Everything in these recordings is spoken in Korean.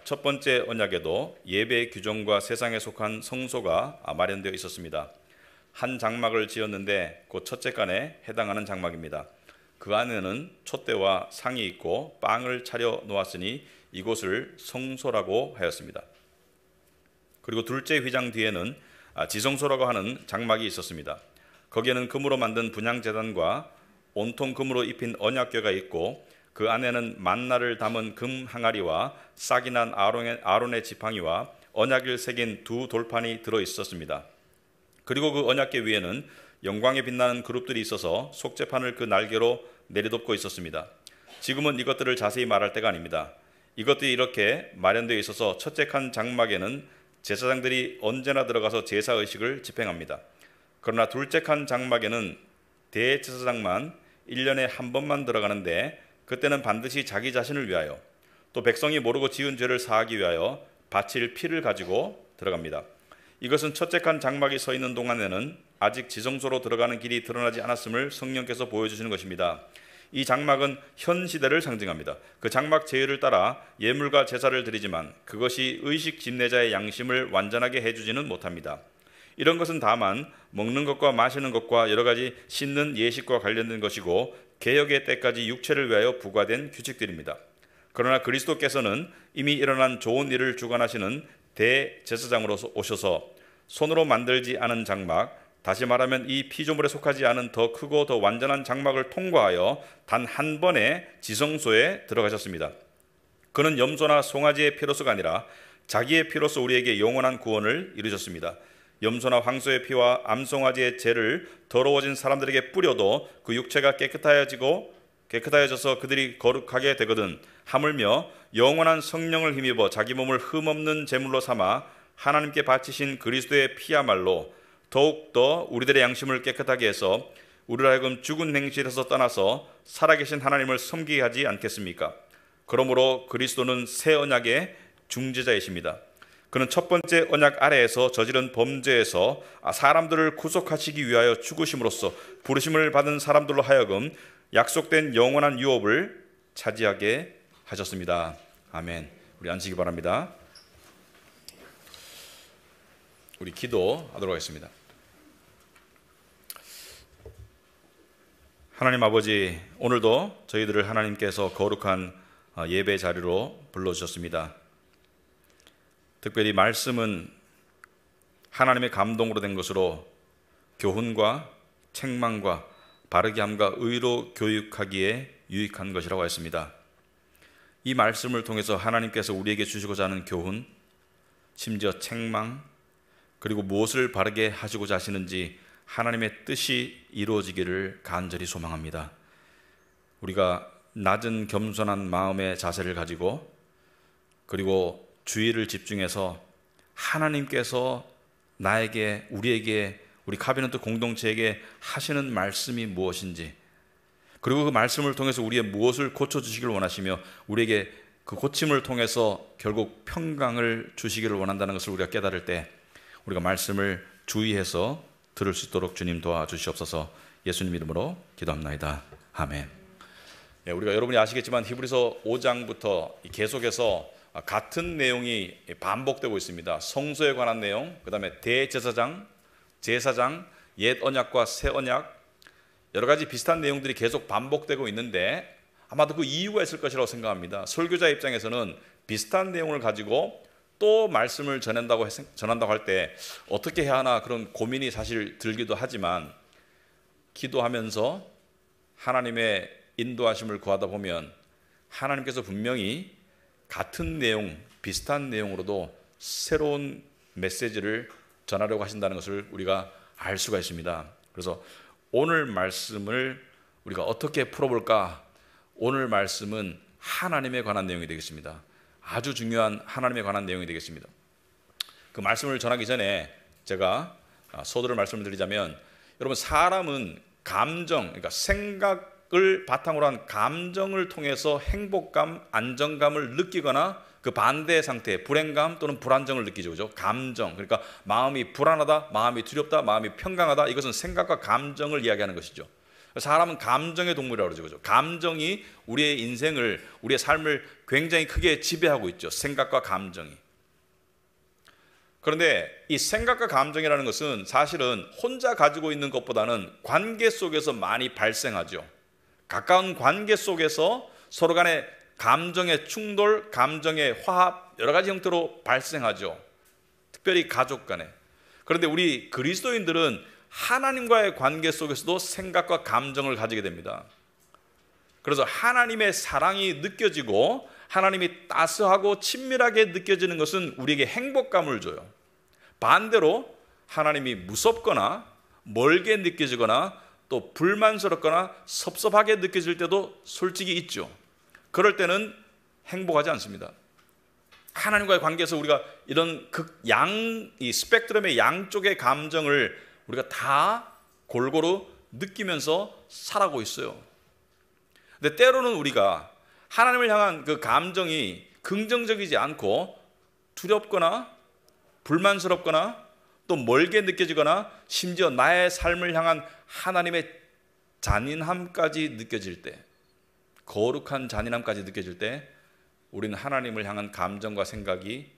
첫 번째 언약에도 예배 규정과 세상에 속한 성소가 마련되어 있었습니다. 한 장막을 지었는데 그 첫째 간에 해당하는 장막입니다. 그 안에는 촛대와 상이 있고 빵을 차려 놓았으니 이곳을 성소라고 하였습니다. 그리고 둘째 휘장 뒤에는 지성소라고 하는 장막이 있었습니다. 거기에는 금으로 만든 분향제단과 온통 금으로 입힌 언약궤가 있고 그 안에는 만나를 담은 금 항아리와 싹이 난 아론의 지팡이와 언약을 새긴 두 돌판이 들어 있었습니다. 그리고 그 언약궤 위에는 영광에 빛나는 그룹들이 있어서 속죄판을 그 날개로 내려덮고 있었습니다. 지금은 이것들을 자세히 말할 때가 아닙니다. 이것들이 이렇게 마련되어 있어서 첫째 칸 장막에는 제사장들이 언제나 들어가서 제사의식을 집행합니다. 그러나 둘째 칸 장막에는 대제사장만 1년에 한 번만 들어가는데 그때는 반드시 자기 자신을 위하여 또 백성이 모르고 지은 죄를 사하기 위하여 바칠 피를 가지고 들어갑니다. 이것은 첫째 칸 장막이 서 있는 동안에는 아직 지성소로 들어가는 길이 드러나지 않았음을 성령께서 보여주시는 것입니다. 이 장막은 현 시대를 상징합니다. 그 장막 제의를 따라 예물과 제사를 드리지만 그것이 의식 집례자의 양심을 완전하게 해주지는 못합니다. 이런 것은 다만 먹는 것과 마시는 것과 여러 가지 씻는 예식과 관련된 것이고 개혁의 때까지 육체를 위하여 부과된 규칙들입니다. 그러나 그리스도께서는 이미 일어난 좋은 일을 주관하시는 대제사장으로 오셔서 손으로 만들지 않은 장막, 다시 말하면 이 피조물에 속하지 않은 더 크고 더 완전한 장막을 통과하여 단 한 번에 지성소에 들어가셨습니다. 그는 염소나 송아지의 피로서가 아니라 자기의 피로서 우리에게 영원한 구원을 이루셨습니다. 염소나 황소의 피와 암송아지의 죄를 더러워진 사람들에게 뿌려도 그 육체가 깨끗하여져서 그들이 거룩하게 되거든 하물며 영원한 성령을 힘입어 자기 몸을 흠없는 제물로 삼아 하나님께 바치신 그리스도의 피야말로 더욱더 우리들의 양심을 깨끗하게 해서 우리로 하여금 죽은 행실에서 떠나서 살아계신 하나님을 섬기게 하지 않겠습니까? 그러므로 그리스도는 새 언약의 중재자이십니다. 그는 첫 번째 언약 아래에서 저지른 범죄에서 사람들을 구속하시기 위하여 죽으심으로써 부르심을 받은 사람들로 하여금 약속된 영원한 유업을 차지하게 하셨습니다. 아멘. 우리 앉으시기 바랍니다. 우리 기도하도록 하겠습니다. 하나님 아버지, 오늘도 저희들을 하나님께서 거룩한 예배 자리로 불러주셨습니다. 특별히 말씀은 하나님의 감동으로 된 것으로 교훈과 책망과 바르게 함과 의로 교육하기에 유익한 것이라고 했습니다. 이 말씀을 통해서 하나님께서 우리에게 주시고자 하는 교훈, 심지어 책망, 그리고 무엇을 바르게 하시고자 하시는지 하나님의 뜻이 이루어지기를 간절히 소망합니다. 우리가 낮은 겸손한 마음의 자세를 가지고 그리고 주의를 집중해서 하나님께서 나에게, 우리에게, 우리 카비넌트 공동체에게 하시는 말씀이 무엇인지, 그리고 그 말씀을 통해서 우리의 무엇을 고쳐주시길 원하시며 우리에게 그 고침을 통해서 결국 평강을 주시기를 원한다는 것을 우리가 깨달을 때 우리가 말씀을 주의해서 들을 수 있도록 주님 도와주시옵소서. 예수님 이름으로 기도합나이다. 아멘. 우리가 여러분이 아시겠지만 히브리서 5장부터 계속해서 같은 내용이 반복되고 있습니다. 성소에 관한 내용, 그 다음에 대제사장, 제사장, 옛 언약과 새 언약, 여러 가지 비슷한 내용들이 계속 반복되고 있는데 아마도 그 이유가 있을 것이라고 생각합니다. 설교자 입장에서는 비슷한 내용을 가지고 또 말씀을 전한다고 할 때 어떻게 해야 하나 그런 고민이 사실 들기도 하지만 기도하면서 하나님의 인도하심을 구하다 보면 하나님께서 분명히 같은 내용, 비슷한 내용으로도 새로운 메시지를 전하려고 하신다는 것을 우리가 알 수가 있습니다. 그래서 오늘 말씀을 우리가 어떻게 풀어볼까? 오늘 말씀은 하나님에 관한 내용이 되겠습니다. 아주 중요한 하나님에 관한 내용이 되겠습니다. 그 말씀을 전하기 전에 제가 서두를 말씀을 드리자면, 여러분, 사람은 감정, 그러니까 생각을 바탕으로 한 감정을 통해서 행복감, 안정감을 느끼거나 그 반대의 상태, 불행감 또는 불안정을 느끼죠. 그죠? 감정. 그러니까 마음이 불안하다, 마음이 두렵다, 마음이 평강하다. 이것은 생각과 감정을 이야기하는 것이죠. 사람은 감정의 동물이라고 그러죠. 감정이 우리의 인생을, 우리의 삶을 굉장히 크게 지배하고 있죠. 생각과 감정이. 그런데 이 생각과 감정이라는 것은 사실은 혼자 가지고 있는 것보다는 관계 속에서 많이 발생하죠. 가까운 관계 속에서 서로 간의 감정의 충돌, 감정의 화합, 여러 가지 형태로 발생하죠. 특별히 가족 간에. 그런데 우리 그리스도인들은 하나님과의 관계 속에서도 생각과 감정을 가지게 됩니다. 그래서 하나님의 사랑이 느껴지고 하나님이 따스하고 친밀하게 느껴지는 것은 우리에게 행복감을 줘요. 반대로 하나님이 무섭거나 멀게 느껴지거나 또 불만스럽거나 섭섭하게 느껴질 때도 솔직히 있죠. 그럴 때는 행복하지 않습니다. 하나님과의 관계에서 우리가 이런 이 스펙트럼의 양쪽의 감정을 우리가 다 골고루 느끼면서 살아가고 있어요. 근데 때로는 우리가 하나님을 향한 그 감정이 긍정적이지 않고 두렵거나 불만스럽거나 또 멀게 느껴지거나 심지어 나의 삶을 향한 하나님의 잔인함까지 느껴질 때, 거룩한 잔인함까지 느껴질 때 우리는 하나님을 향한 감정과 생각이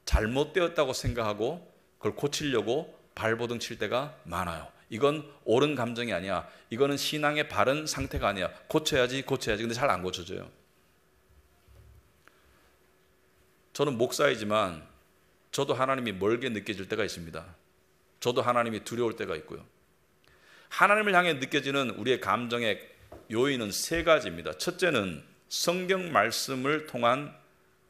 잘못되었다고 생각하고 그걸 고치려고 발버둥 칠 때가 많아요. 이건 옳은 감정이 아니야. 이거는 신앙의 바른 상태가 아니야. 고쳐야지. 근데 잘 안 고쳐져요. 저는 목사이지만 저도 하나님이 멀게 느껴질 때가 있습니다. 저도 하나님이 두려울 때가 있고요. 하나님을 향해 느껴지는 우리의 감정의 요인은 세 가지입니다. 첫째는 성경 말씀을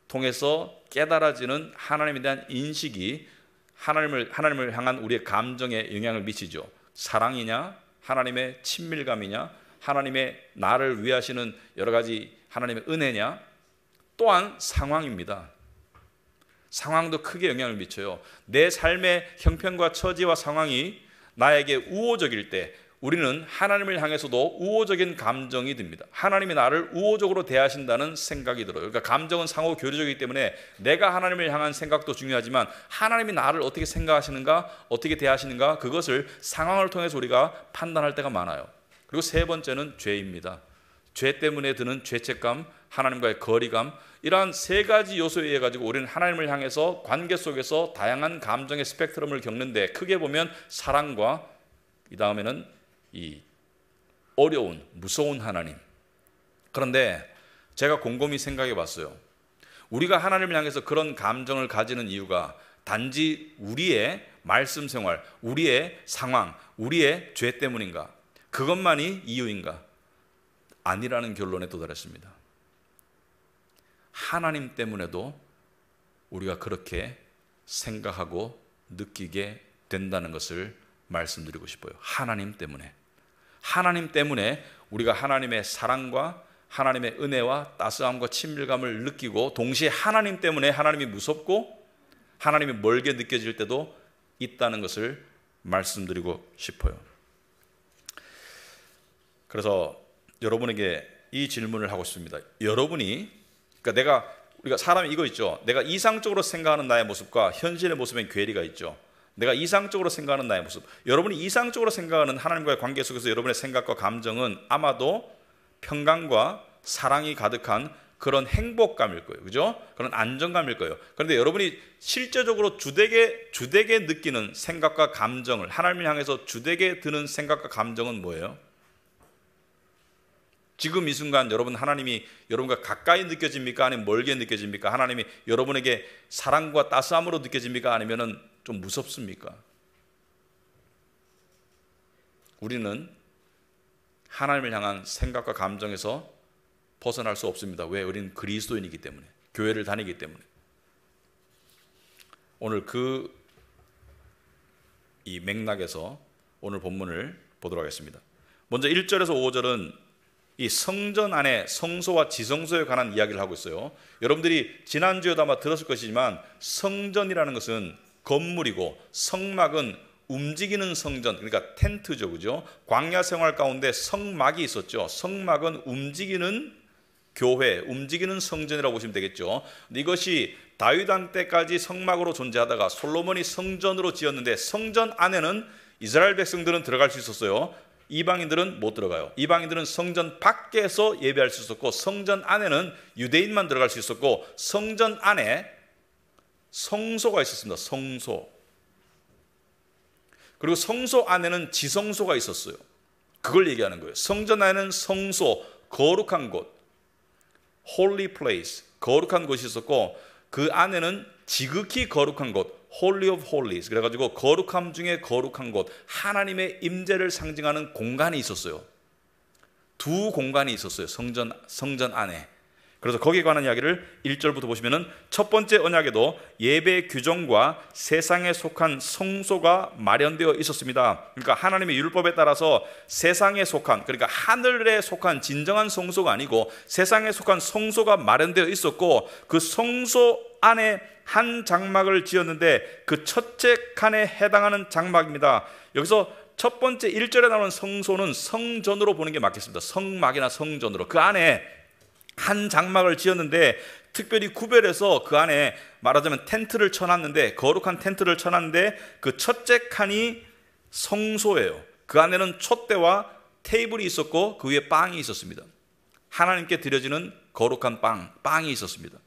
통해서 깨달아지는 하나님에 대한 인식이 하나님을 향한 우리의 감정에 영향을 미치죠. 사랑이냐, 하나님의 친밀감이냐, 하나님의 나를 위하시는 여러 가지 하나님의 은혜냐, 또한 상황입니다. 상황도 크게 영향을 미쳐요. 내 삶의 형편과 처지와 상황이 나에게 우호적일 때 우리는 하나님을 향해서도 우호적인 감정이 듭니다. 하나님이 나를 우호적으로 대하신다는 생각이 들어요. 그러니까 감정은 상호 교류적이기 때문에 내가 하나님을 향한 생각도 중요하지만 하나님이 나를 어떻게 생각하시는가, 어떻게 대하시는가, 그것을 상황을 통해서 우리가 판단할 때가 많아요. 그리고 세 번째는 죄입니다. 죄 때문에 드는 죄책감, 하나님과의 거리감, 이러한 세 가지 요소에 의해 가지고 우리는 하나님을 향해서 관계 속에서 다양한 감정의 스펙트럼을 겪는데, 크게 보면 사랑과 이 다음에는 이 어려운, 무서운 하나님. 그런데 제가 곰곰이 생각해 봤어요. 우리가 하나님을 향해서 그런 감정을 가지는 이유가 단지 우리의 말씀 생활, 우리의 상황, 우리의 죄 때문인가? 그것만이 이유인가? 아니라는 결론에 도달했습니다. 하나님 때문에도 우리가 그렇게 생각하고 느끼게 된다는 것을 말씀드리고 싶어요. 하나님 때문에 우리가 하나님의 사랑과 하나님의 은혜와 따스함과 친밀감을 느끼고, 동시에 하나님 때문에 하나님이 무섭고 하나님이 멀게 느껴질 때도 있다는 것을 말씀드리고 싶어요. 그래서 여러분에게 이 질문을 하고 싶습니다. 우리가 사람이 이거 있죠. 내가 이상적으로 생각하는 나의 모습과 현실의 모습엔 괴리가 있죠. 내가 이상적으로 생각하는 나의 모습, 여러분이 이상적으로 생각하는 하나님과의 관계 속에서 여러분의 생각과 감정은 아마도 평강과 사랑이 가득한 그런 행복감일 거예요. 그죠? 그런 안정감일 거예요. 그런데 여러분이 실제적으로 주되게 느끼는 생각과 감정을, 하나님을 향해서 주되게 드는 생각과 감정은 뭐예요? 지금 이 순간 여러분, 하나님이 여러분과 가까이 느껴집니까? 아니면 멀게 느껴집니까? 하나님이 여러분에게 사랑과 따스함으로 느껴집니까? 아니면 좀 무섭습니까? 우리는 하나님을 향한 생각과 감정에서 벗어날 수 없습니다. 왜? 우리는 그리스도인이기 때문에, 교회를 다니기 때문에. 오늘 이 맥락에서 오늘 본문을 보도록 하겠습니다. 먼저 1절에서 5절은 이 성전 안에 성소와 지성소에 관한 이야기를 하고 있어요. 여러분들이 지난주에도 아마 들었을 것이지만 성전이라는 것은 건물이고 성막은 움직이는 성전, 그러니까 텐트죠. 그죠? 광야 생활 가운데 성막이 있었죠. 성막은 움직이는 교회, 움직이는 성전이라고 보시면 되겠죠. 근데 이것이 다윗 왕 때까지 성막으로 존재하다가 솔로몬이 성전으로 지었는데, 성전 안에는 이스라엘 백성들은 들어갈 수 있었어요. 이방인들은 못 들어가요. 이방인들은 성전 밖에서 예배할 수 있었고 성전 안에는 유대인만 들어갈 수 있었고 성전 안에 성소가 있었습니다. 성소. 그리고 성소 안에는 지성소가 있었어요. 그걸 얘기하는 거예요. 성전 안에는 성소, 거룩한 곳, holy place, 거룩한 곳이 있었고 그 안에는 지극히 거룩한 곳, Holy of Holies, 그래가지고 거룩함 중에 거룩한 곳, 하나님의 임재를 상징하는 공간이 있었어요. 두 공간이 있었어요. 성전 안에. 그래서 거기에 관한 이야기를 1절부터 보시면은 첫 번째 언약에도 예배 규정과 세상에 속한 성소가 마련되어 있었습니다. 그러니까 하나님의 율법에 따라서 세상에 속한, 그러니까 하늘에 속한 진정한 성소가 아니고 세상에 속한 성소가 마련되어 있었고 그 성소 안에 한 장막을 지었는데 그 첫째 칸에 해당하는 장막입니다. 여기서 첫 번째 1절에 나오는 성소는 성전으로 보는 게 맞겠습니다. 성막이나 성전으로. 그 안에 한 장막을 지었는데 특별히 구별해서 그 안에 말하자면 텐트를 쳐놨는데 거룩한 텐트를 쳐놨는데 그 첫째 칸이 성소예요. 그 안에는 촛대와 테이블이 있었고 그 위에 빵이 있었습니다. 하나님께 드려지는 거룩한 빵이 있었습니다.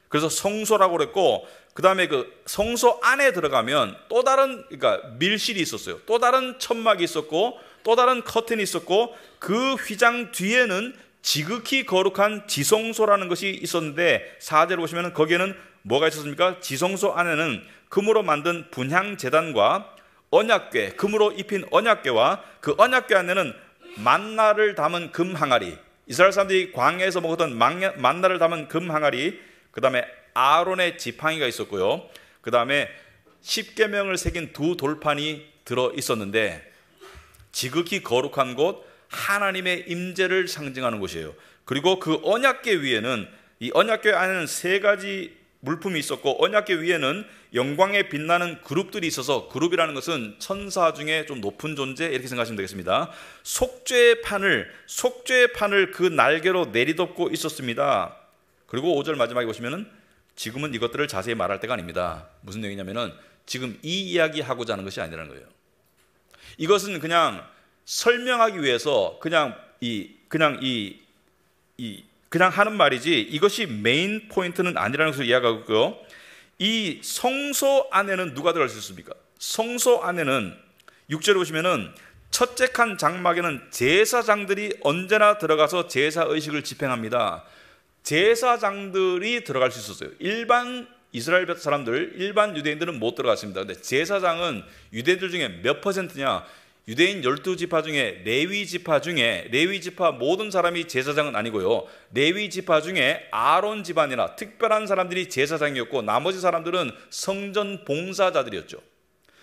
그래서 성소라고 그랬고 그 다음에 그 성소 안에 들어가면 또 다른 그러니까 밀실이 있었어요. 또 다른 천막이 있었고 또 다른 커튼이 있었고 그 휘장 뒤에는 지극히 거룩한 지성소라는 것이 있었는데 4절에 보시면 거기에는 뭐가 있었습니까? 지성소 안에는 금으로 만든 분향제단과 언약궤, 금으로 입힌 언약궤와 그 언약궤 안에는 만나를 담은 금 항아리, 이스라엘 사람들이 광야에서 먹었던 만나를 담은 금 항아리, 그 다음에 아론의 지팡이가 있었고요. 그 다음에 십계명을 새긴 두 돌판이 들어 있었는데 지극히 거룩한 곳, 하나님의 임재를 상징하는 곳이에요. 그리고 그 언약궤 위에는 이 언약궤 안에는 세 가지 물품이 있었고 언약궤 위에는 영광에 빛나는 그룹들이 있어서 그룹이라는 것은 천사 중에 좀 높은 존재 이렇게 생각하시면 되겠습니다. 속죄의 판을 그 날개로 내리덮고 있었습니다. 그리고 5절 마지막에 보시면은 지금은 이것들을 자세히 말할 때가 아닙니다. 무슨 얘기냐면은 지금 이 이야기 하고자 하는 것이 아니라는 거예요. 이것은 그냥 설명하기 위해서 그냥 하는 말이지 이것이 메인 포인트는 아니라는 것을 이야기하고 있고요. 이 성소 안에는 누가 들어갈 수 있습니까? 성소 안에는 6절에 보시면은 첫째 칸 장막에는 제사장들이 언제나 들어가서 제사 의식을 집행합니다. 제사장들이 들어갈 수 있었어요. 일반 이스라엘 사람들, 일반 유대인들은 못 들어갔습니다. 근데 제사장은 유대인들 중에 몇 퍼센트냐? 유대인 12지파 중에 레위 지파 모든 사람이 제사장은 아니고요. 레위 지파 중에 아론 집안이나 특별한 사람들이 제사장이었고 나머지 사람들은 성전 봉사자들이었죠.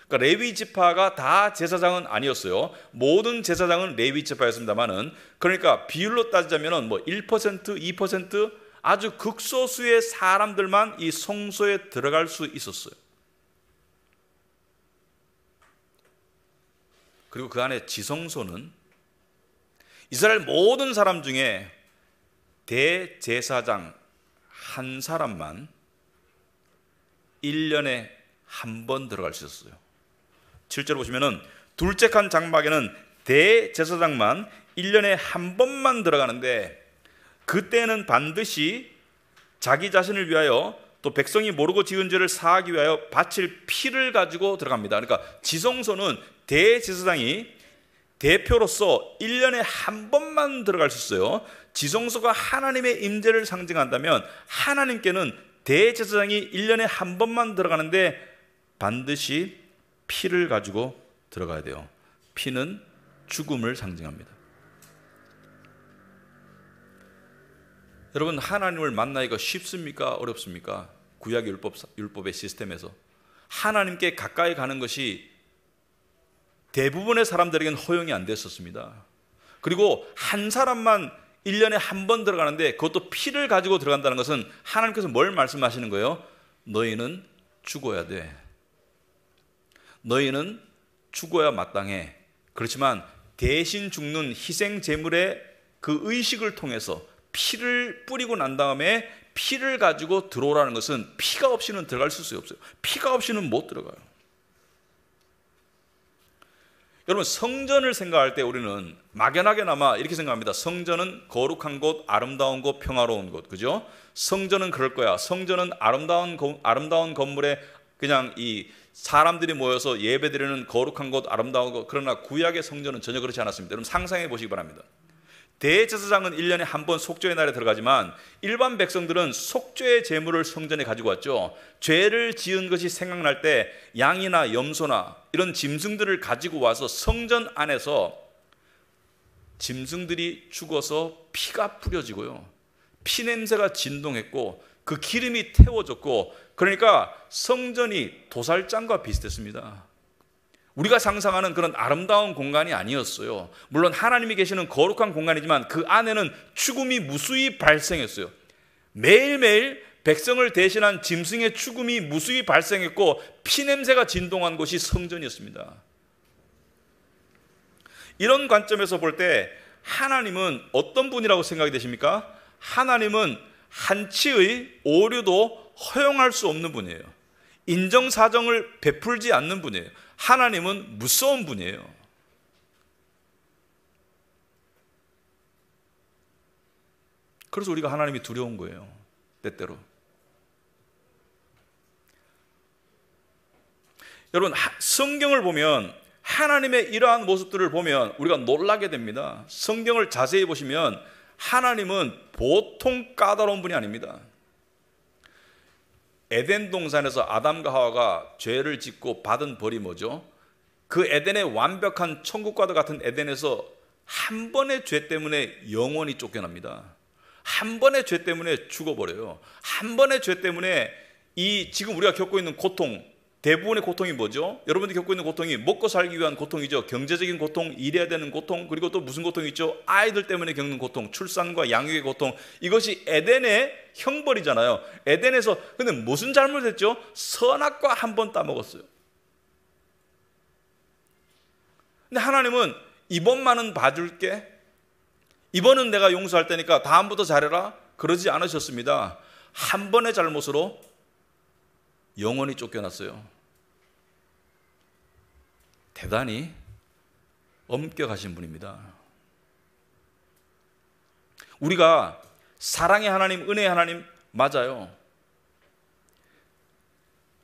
그러니까 레위 지파가 다 제사장은 아니었어요. 모든 제사장은 레위 지파였습니다만은 그러니까 비율로 따지자면은 뭐 1%, 2% 아주 극소수의 사람들만 이 성소에 들어갈 수 있었어요. 그리고 그 안에 지성소는 이스라엘 모든 사람 중에 대제사장 한 사람만 1년에 한 번 들어갈 수 있었어요. 7절 보시면은 둘째 칸 장막에는 대제사장만 1년에 한 번만 들어가는데 그때는 반드시 자기 자신을 위하여 또 백성이 모르고 지은 죄를 사하기 위하여 바칠 피를 가지고 들어갑니다. 그러니까 지성소는 대제사장이 대표로서 1년에 한 번만 들어갈 수 있어요. 지성소가 하나님의 임재를 상징한다면 하나님께는 대제사장이 1년에 한 번만 들어가는데 반드시 피를 가지고 들어가야 돼요. 피는 죽음을 상징합니다. 여러분, 하나님을 만나기가 쉽습니까? 어렵습니까? 구약 율법의 시스템에서 하나님께 가까이 가는 것이 대부분의 사람들에게는 허용이 안 됐었습니다. 그리고 한 사람만 1년에 한 번 들어가는데 그것도 피를 가지고 들어간다는 것은 하나님께서 뭘 말씀하시는 거예요? 너희는 죽어야 돼. 너희는 죽어야 마땅해. 그렇지만 대신 죽는 희생 제물의 그 의식을 통해서 피를 뿌리고 난 다음에 피를 가지고 들어오라는 것은 피가 없이는 들어갈 수 없어요. 피가 없이는 못 들어가요. 여러분, 성전을 생각할 때 우리는 막연하게나마 이렇게 생각합니다. 성전은 거룩한 곳, 아름다운 곳, 평화로운 곳, 그죠? 성전은 그럴 거야. 성전은 아름다운 건물에 그냥 이 사람들이 모여서 예배드리는 거룩한 곳, 아름다운 곳. 그러나 구약의 성전은 전혀 그렇지 않았습니다. 여러분, 상상해 보시기 바랍니다. 대제사장은 1년에 한 번 속죄의 날에 들어가지만 일반 백성들은 속죄의 제물을 성전에 가지고 왔죠. 죄를 지은 것이 생각날 때 양이나 염소나 이런 짐승들을 가지고 와서 성전 안에서 짐승들이 죽어서 피가 뿌려지고요, 피냄새가 진동했고 그 기름이 태워졌고, 그러니까 성전이 도살장과 비슷했습니다. 우리가 상상하는 그런 아름다운 공간이 아니었어요. 물론 하나님이 계시는 거룩한 공간이지만 그 안에는 죽음이 무수히 발생했어요. 매일매일 백성을 대신한 짐승의 죽음이 무수히 발생했고 피냄새가 진동한 곳이 성전이었습니다. 이런 관점에서 볼 때 하나님은 어떤 분이라고 생각이 되십니까? 하나님은 한치의 오류도 허용할 수 없는 분이에요. 인정사정을 베풀지 않는 분이에요. 하나님은 무서운 분이에요. 그래서 우리가 하나님이 두려운 거예요, 때때로. 여러분, 성경을 보면 하나님의 이러한 모습들을 보면 우리가 놀라게 됩니다. 성경을 자세히 보시면 하나님은 보통 까다로운 분이 아닙니다. 에덴 동산에서 아담과 하와가 죄를 짓고 받은 벌이 뭐죠? 그 에덴의 완벽한 천국과도 같은 에덴에서 한 번의 죄 때문에 영원히 쫓겨납니다. 한 번의 죄 때문에 죽어버려요. 한 번의 죄 때문에 이 지금 우리가 겪고 있는 고통, 대부분의 고통이 뭐죠? 여러분들이 겪고 있는 고통이 먹고 살기 위한 고통이죠. 경제적인 고통, 일해야 되는 고통, 그리고 또 무슨 고통이 있죠? 아이들 때문에 겪는 고통, 출산과 양육의 고통. 이것이 에덴의 형벌이잖아요. 에덴에서 근데 무슨 잘못했죠? 선악과 한 번 따먹었어요. 근데 하나님은 이번만은 봐줄게, 이번은 내가 용서할 테니까 다음부터 잘해라, 그러지 않으셨습니다. 한 번의 잘못으로 영원히 쫓겨났어요. 대단히 엄격하신 분입니다. 우리가 사랑의 하나님, 은혜의 하나님 맞아요.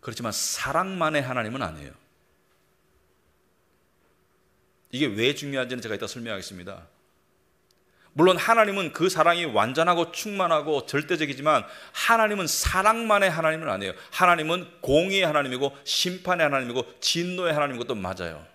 그렇지만 사랑만의 하나님은 아니에요. 이게 왜 중요한지는 제가 이따 설명하겠습니다. 물론 하나님은 그 사랑이 완전하고 충만하고 절대적이지만 하나님은 사랑만의 하나님은 아니에요. 하나님은 공의의 하나님이고 심판의 하나님이고 진노의 하나님인 것도 맞아요.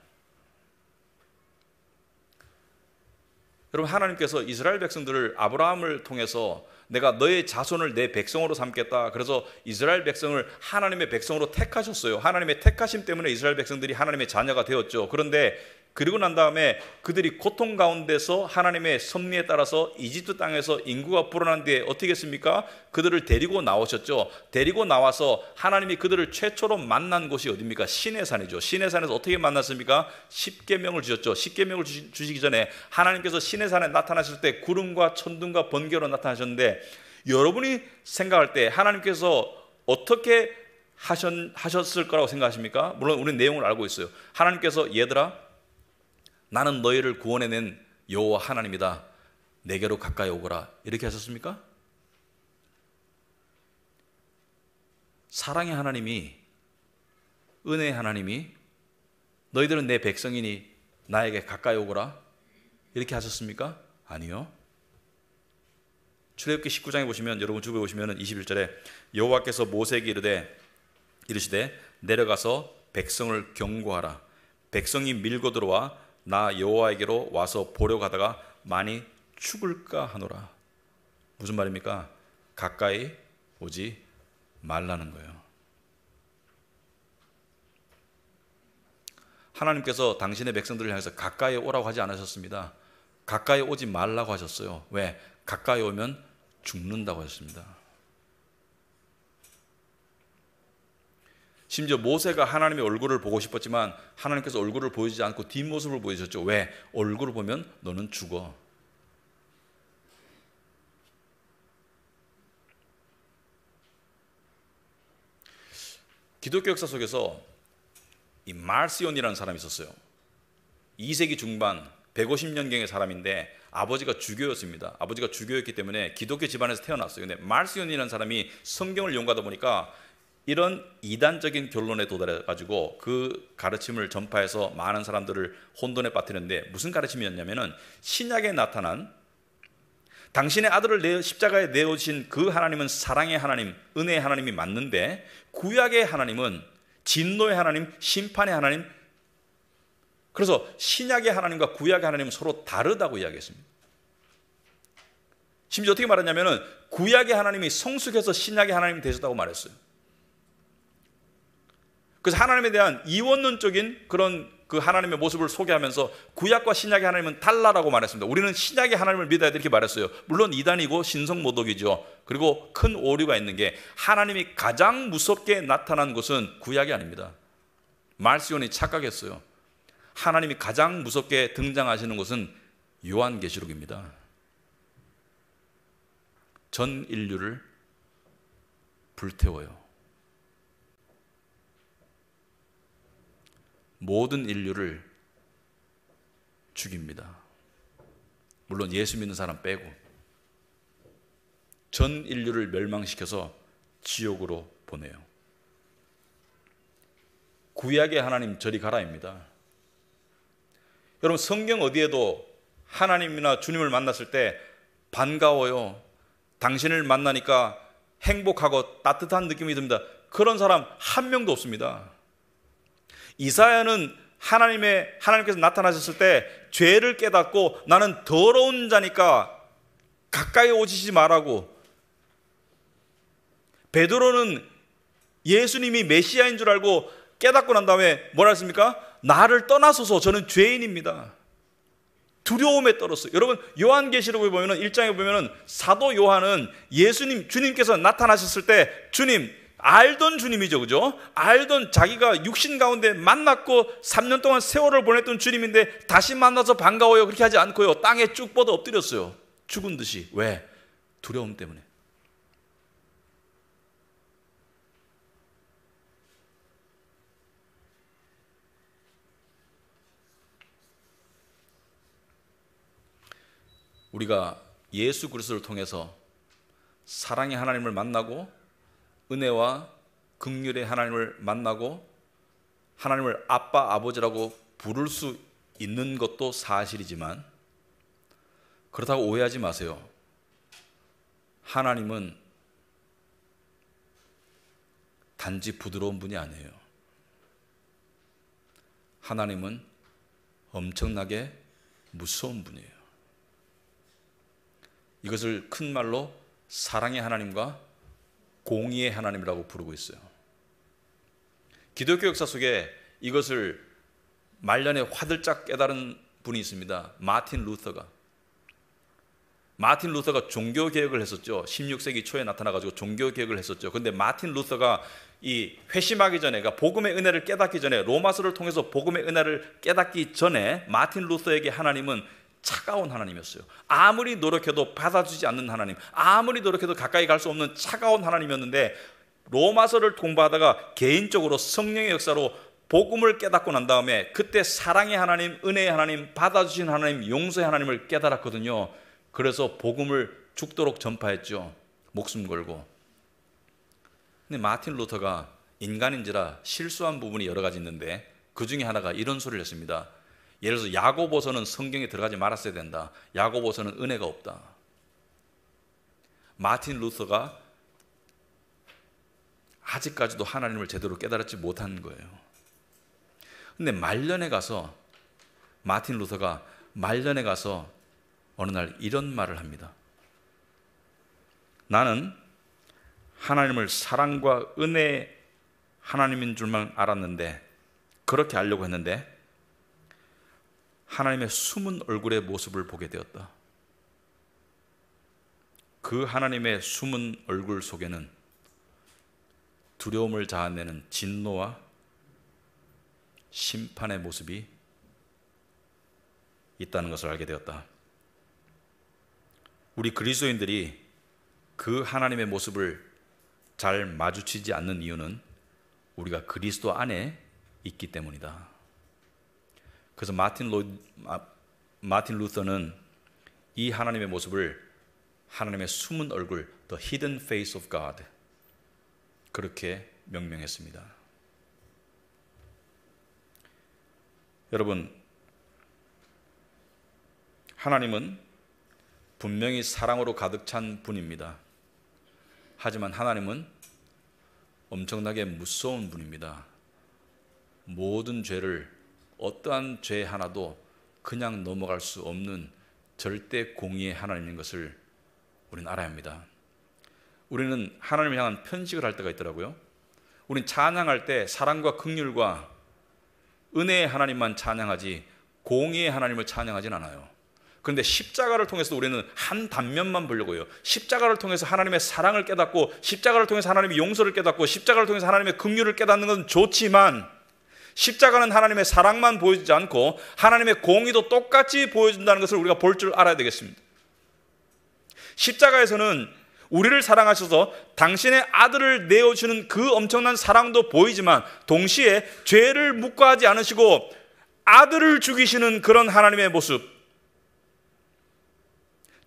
여러분, 하나님께서 이스라엘 백성들을 아브라함을 통해서 내가 너의 자손을 내 백성으로 삼겠다, 그래서 이스라엘 백성을 하나님의 백성으로 택하셨어요. 하나님의 택하심 때문에 이스라엘 백성들이 하나님의 자녀가 되었죠. 그런데 그리고 난 다음에 그들이 고통 가운데서 하나님의 섭리에 따라서 이집트 땅에서 인구가 불어난 뒤에 어떻게 했습니까? 그들을 데리고 나오셨죠. 데리고 나와서 하나님이 그들을 최초로 만난 곳이 어디입니까? 시내산이죠. 시내산에서 어떻게 만났습니까? 십계명을 주셨죠. 십계명을 주시기 전에 하나님께서 시내산에 나타나실 때 구름과 천둥과 번개로 나타나셨는데, 여러분이 생각할 때 하나님께서 어떻게 하셨을 거라고 생각하십니까? 물론 우리는 내용을 알고 있어요. 하나님께서 얘들아, 나는 너희를 구원해낸 여호와 하나님이다, 내게로 가까이 오거라, 이렇게 하셨습니까? 사랑의 하나님이, 은혜의 하나님이 너희들은 내 백성이니 나에게 가까이 오거라, 이렇게 하셨습니까? 아니요. 출애굽기 19장에 보시면, 여러분 주부에 보시면 21절에 여호와께서 모세에게 이르시되 내려가서 백성을 경고하라. 백성이 밀고 들어와 나 여호와에게로 와서 보려 가다가 많이 죽을까 하노라. 무슨 말입니까? 가까이 오지 말라는 거예요. 하나님께서 당신의 백성들을 향해서 가까이 오라고 하지 않으셨습니다. 가까이 오지 말라고 하셨어요. 왜? 가까이 오면 죽는다고 하셨습니다. 심지어 모세가 하나님의 얼굴을 보고 싶었지만 하나님께서 얼굴을 보여주지 않고 뒷모습을 보여주셨죠. 왜? 얼굴을 보면 너는 죽어. 기독교 역사 속에서 이 말시온이라는 사람이 있었어요. 2세기 중반 150년경의 사람인데 아버지가 주교였습니다. 아버지가 주교였기 때문에 기독교 집안에서 태어났어요. 근데 말시온이라는 사람이 성경을 연구하다 보니까 이런 이단적인 결론에 도달해 가지고 그 가르침을 전파해서 많은 사람들을 혼돈에 빠뜨렸는데, 무슨 가르침이었냐면은 신약에 나타난 당신의 아들을 십자가에 내어주신 그 하나님은 사랑의 하나님, 은혜의 하나님이 맞는데, 구약의 하나님은 진노의 하나님, 심판의 하나님. 그래서 신약의 하나님과 구약의 하나님은 서로 다르다고 이야기했습니다. 심지어 어떻게 말했냐면은 구약의 하나님이 성숙해서 신약의 하나님이 되셨다고 말했어요. 그래서 하나님에 대한 이원론적인 그런 그 하나님의 모습을 소개하면서 구약과 신약의 하나님은 달라라고 말했습니다. 우리는 신약의 하나님을 믿어야 돼 이렇게 말했어요. 물론 이단이고 신성모독이죠. 그리고 큰 오류가 있는 게, 하나님이 가장 무섭게 나타난 곳은 구약이 아닙니다. 말시온이 착각했어요. 하나님이 가장 무섭게 등장하시는 곳은 요한계시록입니다. 전 인류를 불태워요. 모든 인류를 죽입니다. 물론 예수 믿는 사람 빼고 전 인류를 멸망시켜서 지옥으로 보내요. 구약의 하나님 저리 가라입니다. 여러분, 성경 어디에도 하나님이나 주님을 만났을 때 반가워요, 당신을 만나니까 행복하고 따뜻한 느낌이 듭니다, 그런 사람 한 명도 없습니다. 이사야는 하나님께서 나타나셨을 때 죄를 깨닫고 나는 더러운 자니까 가까이 오시지 말라고, 베드로는 예수님이 메시아인 줄 알고 깨닫고 난 다음에 뭐라 했습니까? 나를 떠나소서, 저는 죄인입니다. 두려움에 떨었어요. 여러분, 요한계시록에 보면은 1장에 보면은 사도 요한은 주님께서 나타나셨을 때, 주님, 알던 주님이죠, 그죠? 알던, 자기가 육신 가운데 만났고 3년 동안 세월을 보냈던 주님인데 다시 만나서 반가워요 그렇게 하지 않고요, 땅에 쭉 뻗어 엎드렸어요, 죽은 듯이. 왜? 두려움 때문에. 우리가 예수 그리스도를 통해서 사랑의 하나님을 만나고 은혜와 긍휼의 하나님을 만나고 하나님을 아빠, 아버지라고 부를 수 있는 것도 사실이지만, 그렇다고 오해하지 마세요. 하나님은 단지 부드러운 분이 아니에요. 하나님은 엄청나게 무서운 분이에요. 이것을 큰 말로 사랑의 하나님과 공의의 하나님이라고 부르고 있어요. 기독교 역사 속에 이것을 말년에 화들짝 깨달은 분이 있습니다. 마틴 루터가 종교개혁을 했었죠. 16세기 초에 나타나가지고 종교개혁을 했었죠. 그런데 마틴 루터가 이 회심하기 전에, 그러니까 복음의 은혜를 깨닫기 전에, 로마서를 통해서 복음의 은혜를 깨닫기 전에 마틴 루터에게 하나님은 차가운 하나님이었어요. 아무리 노력해도 받아주지 않는 하나님, 아무리 노력해도 가까이 갈 수 없는 차가운 하나님이었는데, 로마서를 공부하다가 개인적으로 성령의 역사로 복음을 깨닫고 난 다음에 그때 사랑의 하나님, 은혜의 하나님, 받아주신 하나님, 용서의 하나님을 깨달았거든요. 그래서 복음을 죽도록 전파했죠, 목숨 걸고. 근데 마틴 루터가 인간인지라 실수한 부분이 여러 가지 있는데, 그 중에 하나가 이런 소리를 했습니다. 예를 들어서 야고보서는 성경에 들어가지 말았어야 된다, 야고보서는 은혜가 없다. 마틴 루터가 아직까지도 하나님을 제대로 깨달지 못한 거예요. 근데 마틴 루터가 말년에 가서 어느 날 이런 말을 합니다. 나는 하나님을 사랑과 은혜의 하나님인 줄만 알았는데, 그렇게 알려고 했는데 하나님의 숨은 얼굴의 모습을 보게 되었다. 그 하나님의 숨은 얼굴 속에는 두려움을 자아내는 진노와 심판의 모습이 있다는 것을 알게 되었다. 우리 그리스도인들이 그 하나님의 모습을 잘 마주치지 않는 이유는 우리가 그리스도 안에 있기 때문이다. 그래서 마틴 루터는 이 하나님의 모습을 하나님의 숨은 얼굴, The Hidden Face of God, 그렇게 명명했습니다. 여러분, 하나님은 분명히 사랑으로 가득 찬 분입니다. 하지만 하나님은 엄청나게 무서운 분입니다. 모든 죄를, 어떠한 죄 하나도 그냥 넘어갈 수 없는 절대 공의의 하나님인 것을 우리는 알아야 합니다. 우리는 하나님을 향한 편식을 할 때가 있더라고요. 우리는 찬양할 때 사랑과 긍휼과 은혜의 하나님만 찬양하지 공의의 하나님을 찬양하진 않아요. 그런데 십자가를 통해서 우리는 한 단면만 보려고 해요. 십자가를 통해서 하나님의 사랑을 깨닫고, 십자가를 통해서 하나님의 용서를 깨닫고, 십자가를 통해서 하나님의 긍휼을 깨닫는 건 좋지만, 십자가는 하나님의 사랑만 보여주지 않고 하나님의 공의도 똑같이 보여준다는 것을 우리가 볼 줄 알아야 되겠습니다. 십자가에서는 우리를 사랑하셔서 당신의 아들을 내어주는 그 엄청난 사랑도 보이지만, 동시에 죄를 묵과하지 않으시고 아들을 죽이시는 그런 하나님의 모습,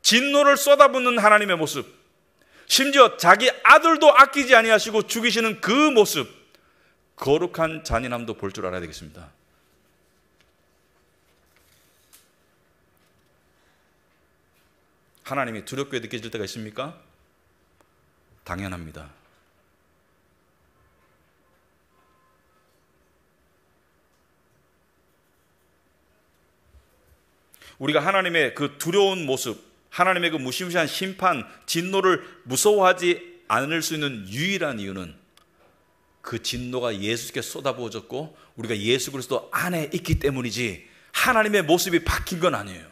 진노를 쏟아붓는 하나님의 모습, 심지어 자기 아들도 아끼지 아니하시고 죽이시는 그 모습, 거룩한 잔인함도 볼 줄 알아야 되겠습니다. 하나님이 두렵게 느껴질 때가 있습니까? 당연합니다. 우리가 하나님의 그 두려운 모습, 하나님의 그 무시무시한 심판, 진노를 무서워하지 않을 수 있는 유일한 이유는 그 진노가 예수께 쏟아부어졌고 우리가 예수 그리스도 안에 있기 때문이지, 하나님의 모습이 바뀐 건 아니에요.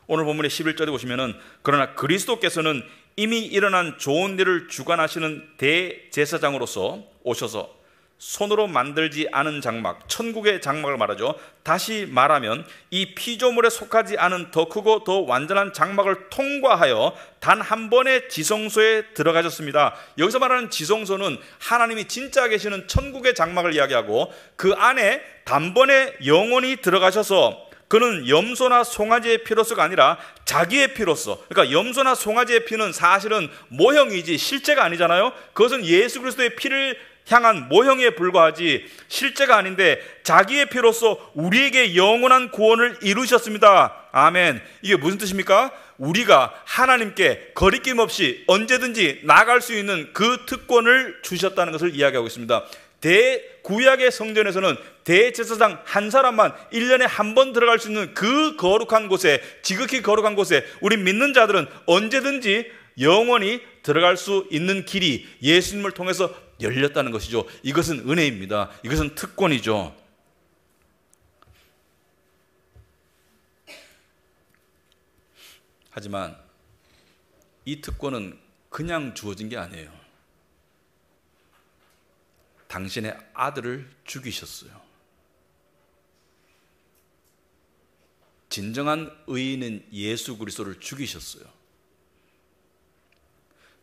오늘 본문의 11절에 보시면은, 그러나 그리스도께서는 이미 일어난 좋은 일을 주관하시는 대제사장으로서 오셔서 손으로 만들지 않은 장막, 천국의 장막을 말하죠. 다시 말하면 이 피조물에 속하지 않은 더 크고 더 완전한 장막을 통과하여 단 한 번의 지성소에 들어가셨습니다. 여기서 말하는 지성소는 하나님이 진짜 계시는 천국의 장막을 이야기하고, 그 안에 단번에 영원히 들어가셔서 그는 염소나 송아지의 피로서가 아니라 자기의 피로서, 그러니까 염소나 송아지의 피는 사실은 모형이지 실제가 아니잖아요. 그것은 예수 그리스도의 피를 향한 모형에 불과하지 실제가 아닌데, 자기의 피로서 우리에게 영원한 구원을 이루셨습니다. 아멘. 이게 무슨 뜻입니까? 우리가 하나님께 거리낌 없이 언제든지 나갈 수 있는 그 특권을 주셨다는 것을 이야기하고 있습니다. 구약의 성전에서는 대제사장 한 사람만 1년에 한 번 들어갈 수 있는 그 거룩한 곳에, 지극히 거룩한 곳에 우리 믿는 자들은 언제든지 영원히 들어갈 수 있는 길이 예수님을 통해서 열렸다는 것이죠. 이것은 은혜입니다. 이것은 특권이죠. 하지만 이 특권은 그냥 주어진 게 아니에요. 당신의 아들을 죽이셨어요. 진정한 의인은 예수 그리스도를 죽이셨어요.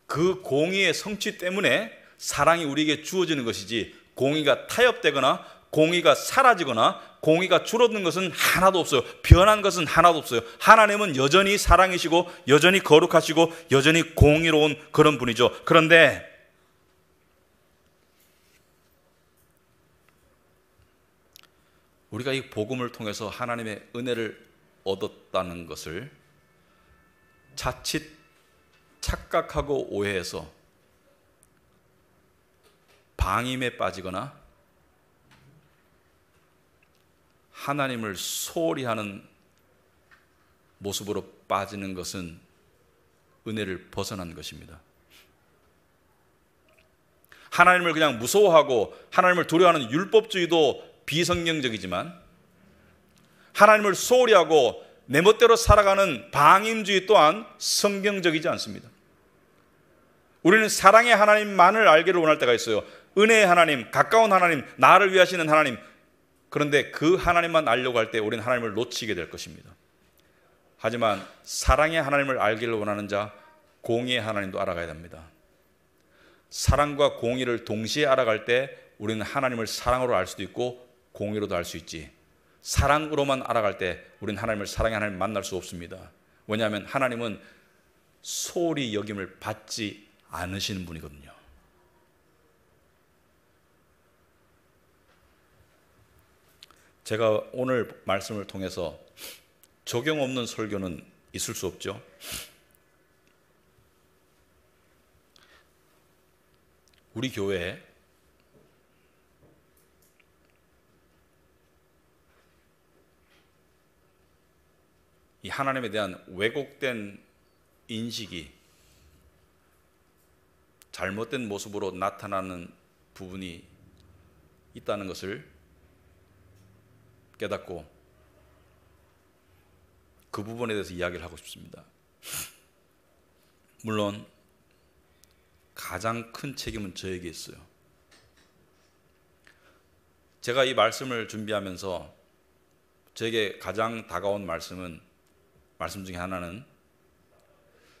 그 공의의 성취 때문에 사랑이 우리에게 주어지는 것이지, 공의가 타협되거나 공의가 사라지거나 공의가 줄어드는 것은 하나도 없어요. 변한 것은 하나도 없어요. 하나님은 여전히 사랑이시고 여전히 거룩하시고 여전히 공의로운 그런 분이죠. 그런데 우리가 이 복음을 통해서 하나님의 은혜를 얻었다는 것을 자칫 착각하고 오해해서 방임에 빠지거나 하나님을 소홀히 하는 모습으로 빠지는 것은 은혜를 벗어난 것입니다. 하나님을 그냥 무서워하고 하나님을 두려워하는 율법주의도 비성경적이지만, 하나님을 소홀히 하고 내 멋대로 살아가는 방임주의 또한 성경적이지 않습니다. 우리는 사랑의 하나님만을 알기를 원할 때가 있어요. 은혜의 하나님, 가까운 하나님, 나를 위하시는 하나님. 그런데 그 하나님만 알려고 할 때 우리는 하나님을 놓치게 될 것입니다. 하지만 사랑의 하나님을 알기를 원하는 자, 공의의 하나님도 알아가야 됩니다. 사랑과 공의를 동시에 알아갈 때 우리는 하나님을 사랑으로 알 수도 있고 공의로도 알 수 있지. 사랑으로만 알아갈 때 우리는 하나님을 사랑의 하나님을 만날 수 없습니다. 왜냐하면 하나님은 소홀히 여김을 받지 않으시는 분이거든요. 제가 오늘 말씀을 통해서 적용 없는 설교는 있을 수 없죠. 우리 교회에 이 하나님에 대한 왜곡된 인식이 잘못된 모습으로 나타나는 부분이 있다는 것을 깨닫고 그 부분에 대해서 이야기를 하고 싶습니다. 물론 가장 큰 책임은 저에게 있어요. 제가 이 말씀을 준비하면서 저에게 가장 다가온 말씀 중에 하나는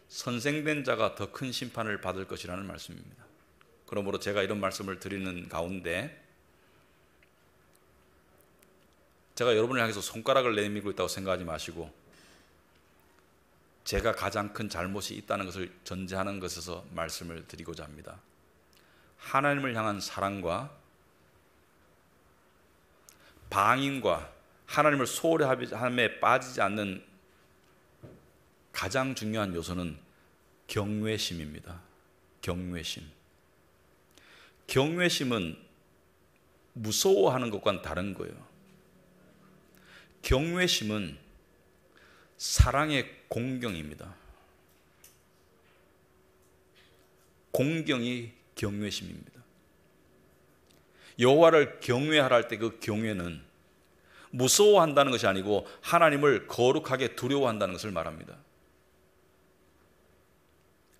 선생된 자가 더 큰 심판을 받을 것이라는 말씀입니다. 그러므로 제가 이런 말씀을 드리는 가운데 제가 여러분을 향해서 손가락을 내밀고 있다고 생각하지 마시고 제가 가장 큰 잘못이 있다는 것을 전제하는 것에서 말씀을 드리고자 합니다. 하나님을 향한 사랑과 방임과 하나님을 소홀함에 빠지지 않는 가장 중요한 요소는 경외심입니다. 경외심. 경외심은 무서워하는 것과는 다른 거예요. 경외심은 사랑의 공경입니다. 공경이 경외심입니다. 여호와를 경외하라 할 때 그 경외는 무서워한다는 것이 아니고 하나님을 거룩하게 두려워한다는 것을 말합니다.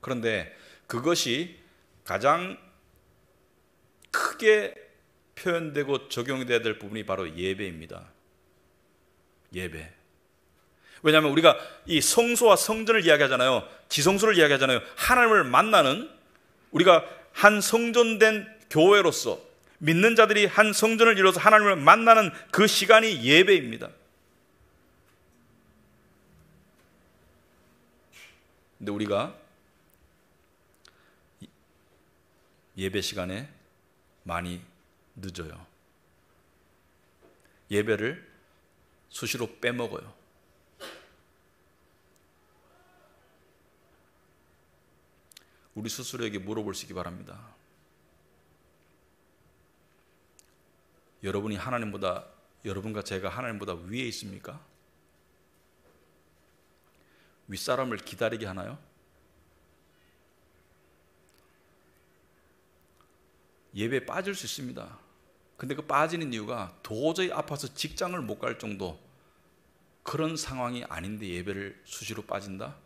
그런데 그것이 가장 크게 표현되고 적용되어야 될 부분이 바로 예배입니다. 예배. 왜냐하면 우리가 이 성소와 성전을 이야기하잖아요. 지성소를 이야기하잖아요. 하나님을 만나는, 우리가 한 성전된 교회로서 믿는 자들이 한 성전을 이루어서 하나님을 만나는 그 시간이 예배입니다. 근데 우리가 예배 시간에 많이 늦어요. 예배를 수시로 빼먹어요. 우리 스스로에게 물어볼 수 있기 바랍니다. 여러분과 제가 하나님보다 위에 있습니까? 윗사람을 기다리게 하나요? 예배에 빠질 수 있습니다. 근데 그 빠지는 이유가 도저히 아파서 직장을 못 갈 정도 그런 상황이 아닌데 예배를 수시로 빠진다?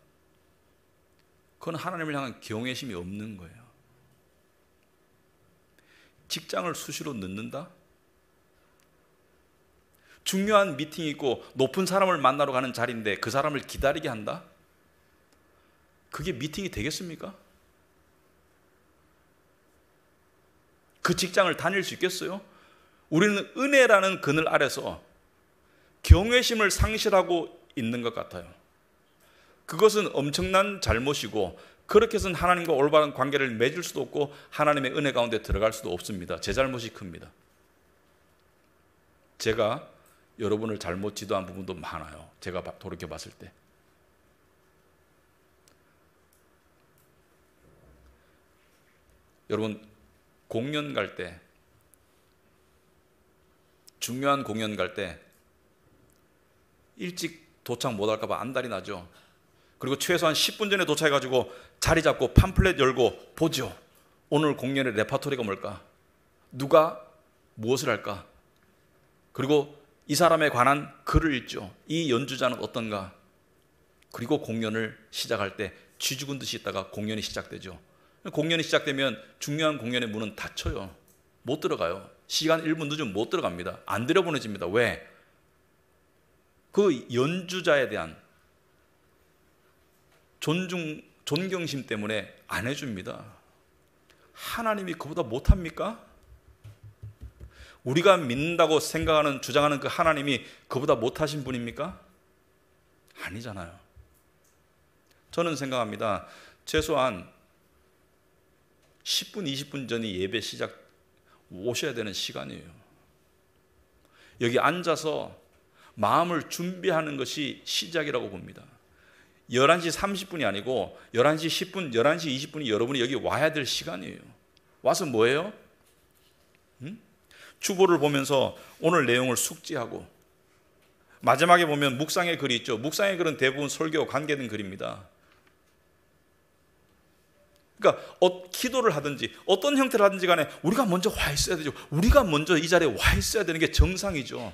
그건 하나님을 향한 경외심이 없는 거예요. 직장을 수시로 늦는다? 중요한 미팅이 있고 높은 사람을 만나러 가는 자리인데 그 사람을 기다리게 한다? 그게 미팅이 되겠습니까? 그 직장을 다닐 수 있겠어요? 우리는 은혜라는 그늘 아래서 경외심을 상실하고 있는 것 같아요. 그것은 엄청난 잘못이고 그렇게 해서는 하나님과 올바른 관계를 맺을 수도 없고 하나님의 은혜 가운데 들어갈 수도 없습니다. 제 잘못이 큽니다. 제가 여러분을 잘못 지도한 부분도 많아요. 제가 돌이켜 봤을 때. 여러분, 공연 갈 때, 중요한 공연 갈 때 일찍 도착 못할까 봐 안달이 나죠. 그리고 최소한 10분 전에 도착해가지고 자리 잡고 팜플렛 열고 보죠. 오늘 공연의 레퍼토리가 뭘까? 누가 무엇을 할까? 그리고 이 사람에 관한 글을 읽죠. 이 연주자는 어떤가? 그리고 공연을 시작할 때 쥐 죽은 듯이 있다가 공연이 시작되죠. 공연이 시작되면 중요한 공연의 문은 닫혀요. 못 들어가요. 시간 1분 늦으면 못 들어갑니다. 안 들여보내집니다. 왜? 그 연주자에 대한 존경심 때문에 안 해줍니다. 하나님이 그보다 못합니까? 우리가 믿는다고 생각하는, 주장하는 그 하나님이 그보다 못하신 분입니까? 아니잖아요. 저는 생각합니다. 최소한 10분, 20분 전이 예배 시작 오셔야 되는 시간이에요. 여기 앉아서 마음을 준비하는 것이 시작이라고 봅니다. 11시 30분이 아니고 11시 10분, 11시 20분이 여러분이 여기 와야 될 시간이에요. 와서 뭐예요? 주보를 보면서 오늘 내용을 숙지하고, 마지막에 보면 묵상의 글이 있죠. 묵상의 글은 대부분 설교와 관계된 글입니다. 그러니까 기도를 하든지 어떤 형태를 하든지 간에 우리가 먼저 와 있어야 되죠. 우리가 먼저 이 자리에 와 있어야 되는 게 정상이죠.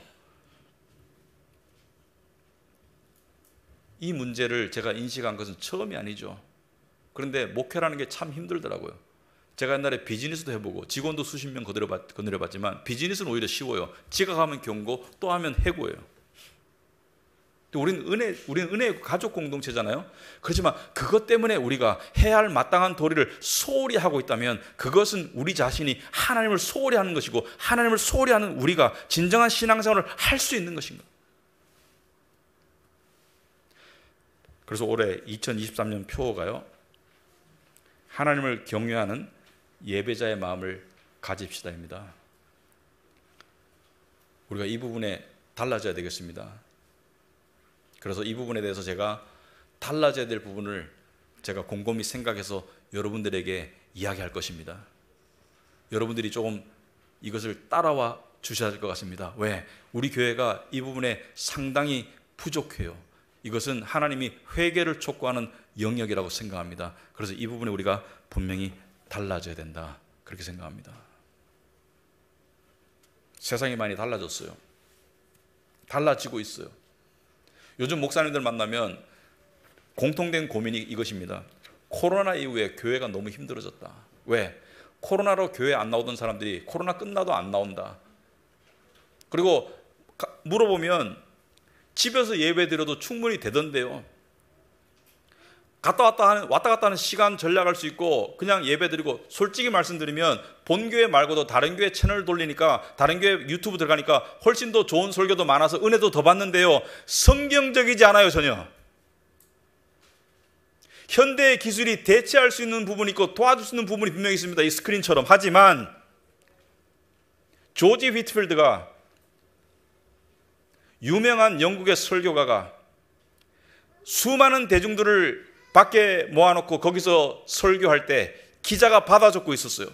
이 문제를 제가 인식한 것은 처음이 아니죠. 그런데 목회라는 게 참 힘들더라고요. 제가 옛날에 비즈니스도 해보고 직원도 수십 명 거느려봤지만 비즈니스는 오히려 쉬워요. 지각하면 경고, 또 하면 해고예요. 우리는 은혜의 가족 공동체잖아요. 그렇지만 그것 때문에 우리가 해야 할 마땅한 도리를 소홀히 하고 있다면 그것은 우리 자신이 하나님을 소홀히 하는 것이고, 하나님을 소홀히 하는 우리가 진정한 신앙생활을 할 수 있는 것인가? 그래서 올해 2023년 표어가요, 하나님을 경외하는 예배자의 마음을 가집시다입니다. 우리가 이 부분에 달라져야 되겠습니다. 그래서 이 부분에 대해서 제가 달라져야 될 부분을 제가 곰곰이 생각해서 여러분들에게 이야기할 것입니다. 여러분들이 조금 이것을 따라와 주셔야 될 것 같습니다. 왜? 우리 교회가 이 부분에 상당히 부족해요. 이것은 하나님이 회개를 촉구하는 영역이라고 생각합니다. 그래서 이 부분에 우리가 분명히 달라져야 된다, 그렇게 생각합니다. 세상이 많이 달라졌어요. 달라지고 있어요. 요즘 목사님들 만나면 공통된 고민이 이것입니다. 코로나 이후에 교회가 너무 힘들어졌다. 왜? 코로나로 교회 안 나오던 사람들이 코로나 끝나도 안 나온다. 그리고 물어보면 집에서 예배 드려도 충분히 되던데요. 왔다 갔다 하는 시간 전략할 수 있고 그냥 예배 드리고, 솔직히 말씀드리면 본교회 말고도 다른 교회 채널 돌리니까, 다른 교회 유튜브 들어가니까 훨씬 더 좋은 설교도 많아서 은혜도 더 받는데요, 성경적이지 않아요. 전혀. 현대의 기술이 대체할 수 있는 부분이 있고 도와줄 수 있는 부분이 분명히 있습니다. 이 스크린처럼. 하지만 조지 휘트필드가, 유명한 영국의 설교가가 수많은 대중들을 밖에 모아놓고 거기서 설교할 때 기자가 받아 적고 있었어요.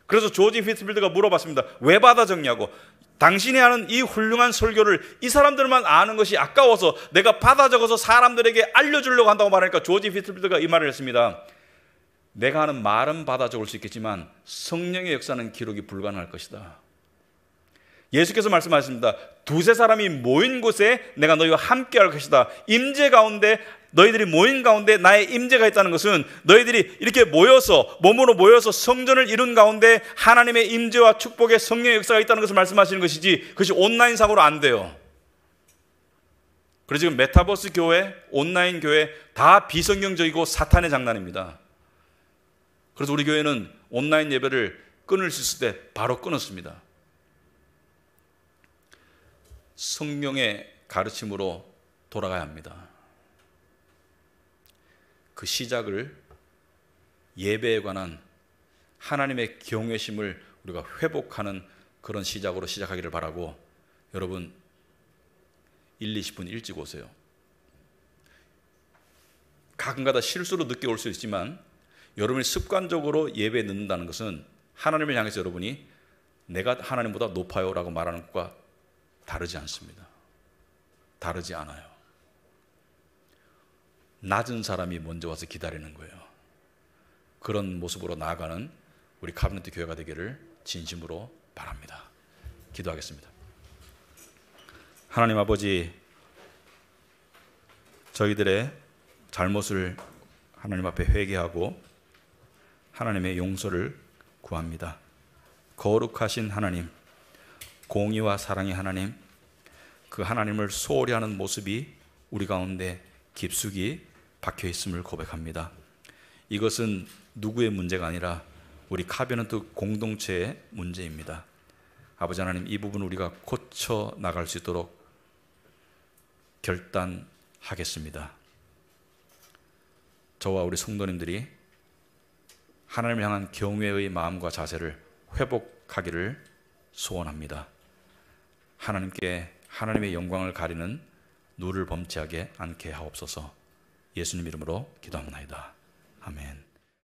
그래서 조지 휘트필드가 물어봤습니다. 왜 받아 적냐고. 당신이 하는 이 훌륭한 설교를 이 사람들만 아는 것이 아까워서 내가 받아 적어서 사람들에게 알려주려고 한다고 말하니까 조지 휘트필드가 이 말을 했습니다. 내가 하는 말은 받아 적을 수 있겠지만 성령의 역사는 기록이 불가능할 것이다. 예수께서 말씀하셨습니다. 두세 사람이 모인 곳에 내가 너희와 함께 할 것이다. 임재 가운데, 너희들이 모인 가운데 나의 임재가 있다는 것은 너희들이 이렇게 모여서, 몸으로 모여서 성전을 이룬 가운데 하나님의 임재와 축복의 성령의 역사가 있다는 것을 말씀하시는 것이지, 그것이 온라인상으로 안 돼요. 그래서 지금 메타버스 교회, 온라인 교회 다 비성경적이고 사탄의 장난입니다. 그래서 우리 교회는 온라인 예배를 끊을 수 있을 때 바로 끊었습니다. 성령의 가르침으로 돌아가야 합니다. 그 시작을, 예배에 관한 하나님의 경외심을 우리가 회복하는 그런 시작으로 시작하기를 바라고, 여러분 1, 20분 일찍 오세요. 가끔가다 실수로 늦게 올 수 있지만 여러분이 습관적으로 예배에 늦는다는 것은 하나님을 향해서 여러분이 내가 하나님보다 높아요 라고 말하는 것과 다르지 않습니다. 다르지 않아요. 낮은 사람이 먼저 와서 기다리는 거예요. 그런 모습으로 나아가는 우리 카비넷 교회가 되기를 진심으로 바랍니다. 기도하겠습니다. 하나님 아버지, 저희들의 잘못을 하나님 앞에 회개하고 하나님의 용서를 구합니다. 거룩하신 하나님, 공의와 사랑의 하나님, 그 하나님을 소홀히 하는 모습이 우리 가운데 깊숙이 박혀 있음을 고백합니다. 이것은 누구의 문제가 아니라 우리 카비넌트 공동체의 문제입니다. 아버지 하나님, 이 부분 우리가 고쳐 나갈 수 있도록 결단하겠습니다. 저와 우리 성도님들이 하나님을 향한 경외의 마음과 자세를 회복하기를 소원합니다. 하나님께 하나님의 영광을 가리는 눈을 범치하게 않게 하옵소서. 예수님 이름으로 기도합니다. 아멘.